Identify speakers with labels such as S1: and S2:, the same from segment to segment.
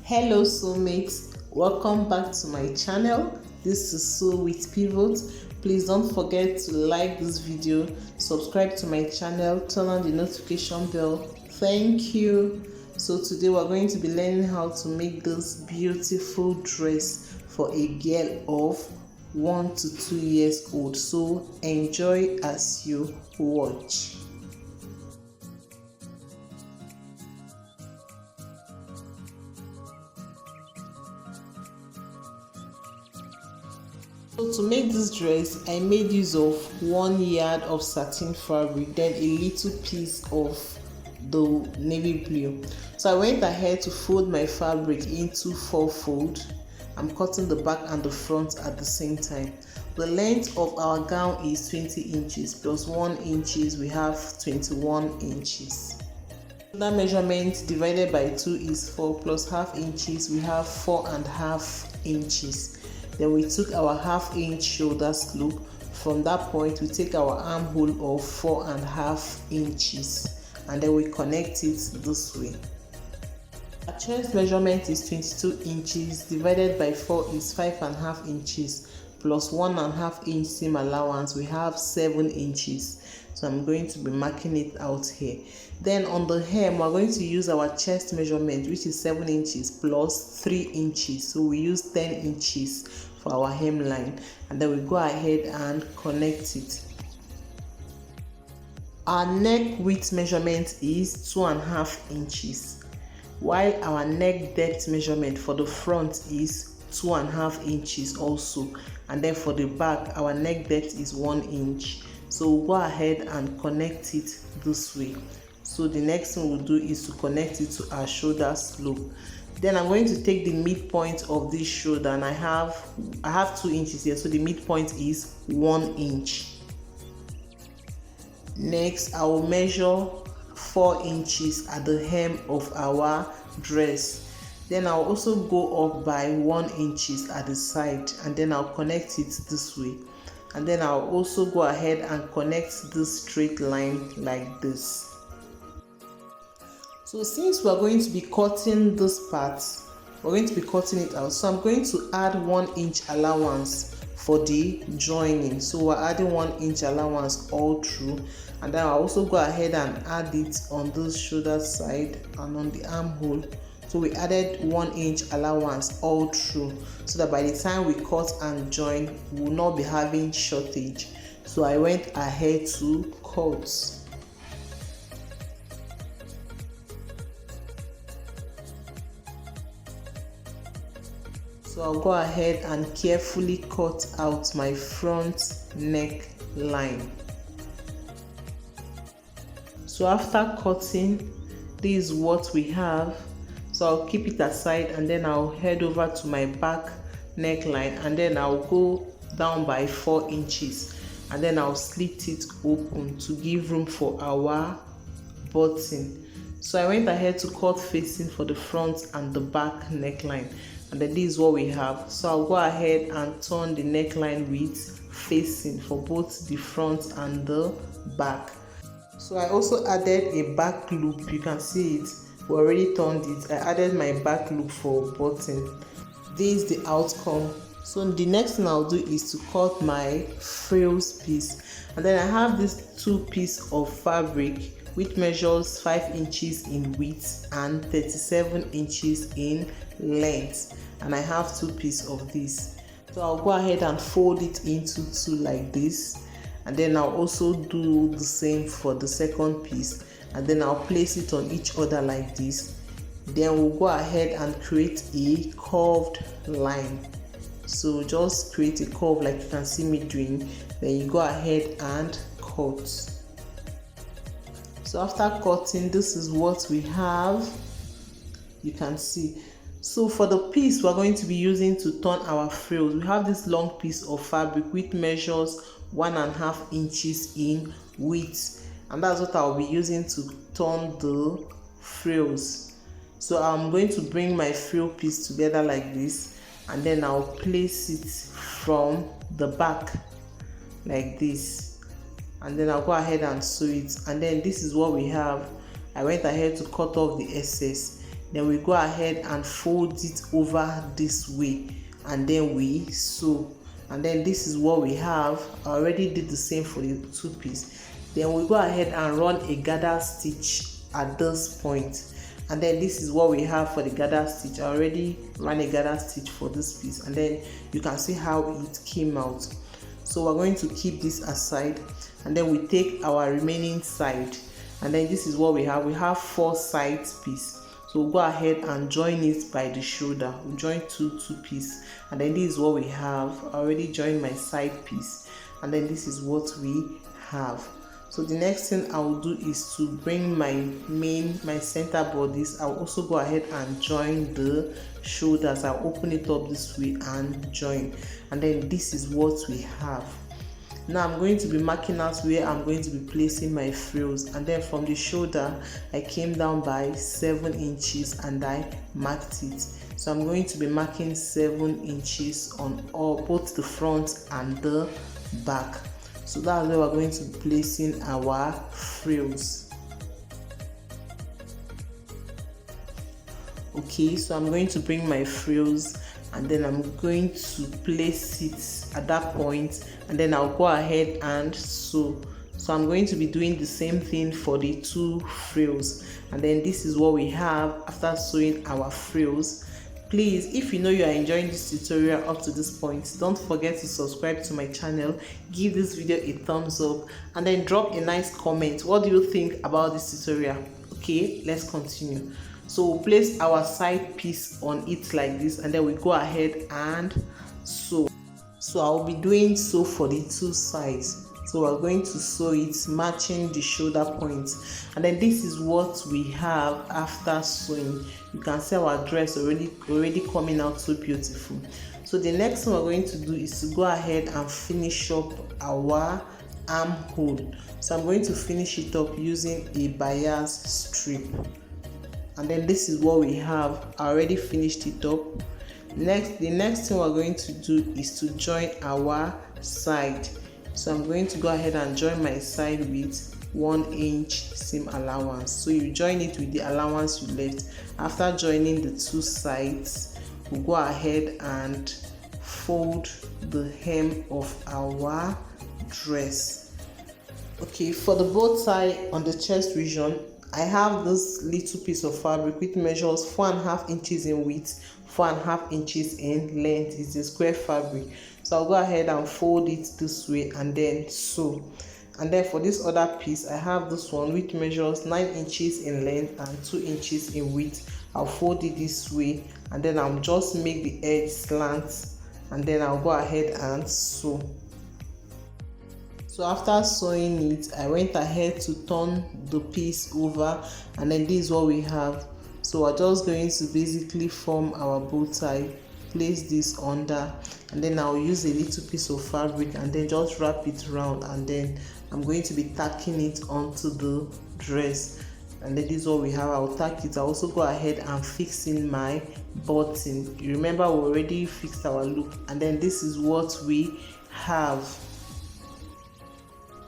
S1: Hello soulmates, welcome back to my channel. This is Sew with Pivot. Please don't forget to like this video, subscribe to my channel, turn on the notification bell. Thank you. So today we're going to be learning how to make this beautiful dress for a girl of 1 to 2 years old. So enjoy as you watch. So to make this dress, I made use of 1 yard of satin fabric, then a little piece of the navy blue. So I went ahead to fold my fabric into 4 folds. I'm cutting the back and the front at the same time. The length of our gown is 20 inches plus 1 inch, we have 21 inches. Shoulder measurement divided by 2 is 4 plus ½ inches, we have 4.5 inches. Then we took our ½ inch shoulder slope. From that point, we take our armhole of 4.5 inches and then we connect it this way. Our chest measurement is 22 inches divided by 4 is 5.5 inches plus 1.5 inch seam allowance, we have 7 inches. So I'm going to be marking it out here. Then on the hem, we're going to use our chest measurement, which is 7 inches plus 3 inches. So we use 10 inches for our hemline, and then we go ahead and connect it. Our neck width measurement is 2.5 inches, while our neck depth measurement for the front is 2.5 inches also, and then for the back, our neck depth is 1 inch. So we'll go ahead and connect it this way. So the next thing we'll do is to connect it to our shoulder slope. Then I'm going to take the midpoint of this shoulder, and I have 2 inches here, so the midpoint is 1 inch. Next, I will measure 4 inches at the hem of our dress. Then I'll also go up by 1 inch at the side, and then I'll connect it this way. And then I'll also go ahead and connect this straight line like this. So since we're going to be cutting this part, we're going to be cutting it out. So I'm going to add 1 inch allowance for the joining. So we're adding 1 inch allowance all through. And then I'll also go ahead and add it on this shoulder side and on the armhole. So we added 1 inch allowance all through, so that by the time we cut and join, we will not be having shortage. So I went ahead to cut. So I'll go ahead and carefully cut out my front neck line. So after cutting, this is what we have. So I'll keep it aside, and then I'll head over to my back neckline, and then I'll go down by 4 inches, and then I'll slit it open to give room for our button. So I went ahead to cut facing for the front and the back neckline, and then this is what we have. So I'll go ahead and turn the neckline width facing for both the front and the back. So I also added a back loop. You can see it. We already turned it. I added my back loop for button. This is the outcome. So the next thing I'll do is to cut my frills piece, and then I have this 2 pieces of fabric which measures 5 inches in width and 37 inches in length, and I have 2 pieces of this. So I'll go ahead and fold it into 2 like this, and then I'll also do the same for the second piece, and then I'll place it on each other like this. Then we'll go ahead and create a curved line. So just create a curve like you can see me doing, then you go ahead and cut. So after cutting, this is what we have. You can see. So for the piece we're going to be using to turn our frills, we have this long piece of fabric which measures 1.5 inches in width, and that's what I'll be using to turn the frills. So I'm going to bring my frill piece together like this, and then I'll place it from the back like this, and then I'll go ahead and sew it. And then this is what we have. I went ahead to cut off the excess. then we go ahead and fold it over this way, and then we sew. And then this is what we have. I already did the same for the 2-piece. Then we go ahead and run a gather stitch at this point, and then this is what we have for the gather stitch. I already ran a gather stitch for this piece, and then you can see how it came out. So we're going to keep this aside, and then we take our remaining side, and then this is what we have. We have 4 side pieces. So we'll go ahead and join it by the shoulder. We'll join two pieces, and then this is what we have. I already joined my side piece, and then this is what we have. So the next thing I will do is to bring my center bodice. I'll also go ahead and join the shoulders. I'll open it up this way and join, and then this is what we have. Now I'm going to be marking out where I'm going to be placing my frills, and then from the shoulder I came down by 7 inches and I marked it. So I'm going to be marking 7 inches on both the front and the back. So that's where we're going to be placing our frills. Okay, so I'm going to bring my frills, and then I'm going to place it at that point, and then I'll go ahead and sew. So I'm going to be doing the same thing for the 2 frills, and then this is what we have after sewing our frills. Please, if you know you are enjoying this tutorial up to this point, don't forget to subscribe to my channel, give this video a thumbs up, and then drop a nice comment. What do you think about this tutorial? Okay, let's continue. So we'll place our side piece on it like this, and then we go ahead and sew. So I'll be doing so for the 2 sides. So we're going to sew it matching the shoulder points, and then this is what we have after sewing. You can see our dress already coming out so beautiful. So the next thing we're going to do is to go ahead and finish up our armhole. So I'm going to finish it up using a bias strip, and then this is what we have. I already finished it up. The next thing we're going to do is to join our side. So I'm going to go ahead and join my side with 1 inch seam allowance. So you join it with the allowance you left. After joining the 2 sides, we'll go ahead and fold the hem of our dress. Okay, for the both side on the chest region, I have this little piece of fabric which measures 4.5 inches in width, 4.5 inches in length. It's a square fabric. So I'll go ahead and fold it this way and then sew. And then for this other piece, I have this one which measures 9 inches in length and 2 inches in width. I'll fold it this way, and then I'll just make the edge slant, and then I'll go ahead and sew. So after sewing it, I went ahead to turn the piece over, and then this is what we have. So we're just going to basically form our bow tie, place this under, and then I'll use a little piece of fabric and then just wrap it around, and then I'm going to be tacking it onto the dress. And then this is what we have. I'll tack it. I'll also go ahead and fix in my button. You remember we already fixed our loop, and then this is what we have.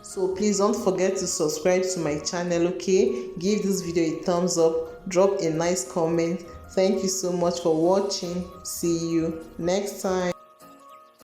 S1: So please don't forget to subscribe to my channel, okay? Give this video a thumbs up, drop a nice comment. Thank you so much for watching. See you next time.